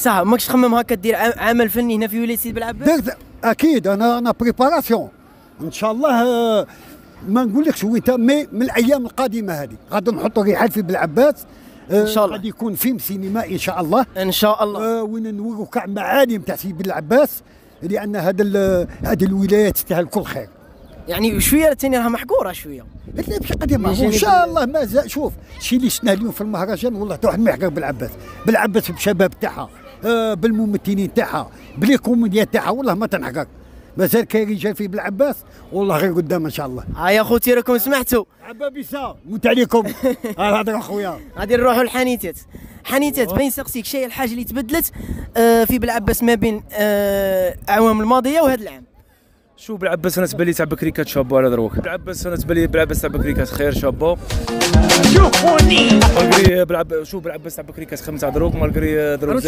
صح. ماكش تخمم هكا دير عمل فني هنا في ولايه سيدي بلعباس؟ درت اكيد. انا بريباراسيون ان شاء الله. ما نقولكش ويتا مي من الايام القادمه هذه غادي نحطوا رحال في بلعباس ان شاء الله. غادي يكون فيلم سينمائي ان شاء الله. ان شاء الله. وين نوروا كاع معالم تاع سيدي بلعباس، لان هذه الولايات تستاهل كل خير. يعني شويه ثاني راها محقوره شويه. لا ماشي قديمه ان شاء الله. مازال شوف الشيء اللي شفناه اليوم في المهرجان والله حتى واحد ما يحقق بلعباس. بلعباس بالشباب تاعها، بالممثلين تاعها، بلي كوميديا تاعها، والله ما تنحقق. مازال كاين رجال في بلعباس والله غير قدام ان شاء الله. يا خوتي راكم سمعتوا عبابيسا موت عليكم. هضر اخويا. غادي نروحوا للحانيتات. حانيتات بين سقسيك شي الحاجه اللي تبدلت في بلعباس ما بين الاعوام الماضيه وهذا العام؟ شو بلعباس انا تبان لي تاع بكري كات شابو على دروك. بلعباس انا تبان لي بلعباس تاع بكري كات خير شابو. شوفوني مالغري بلعباس تاع بكري كات خمسه دروك مالغري دروك.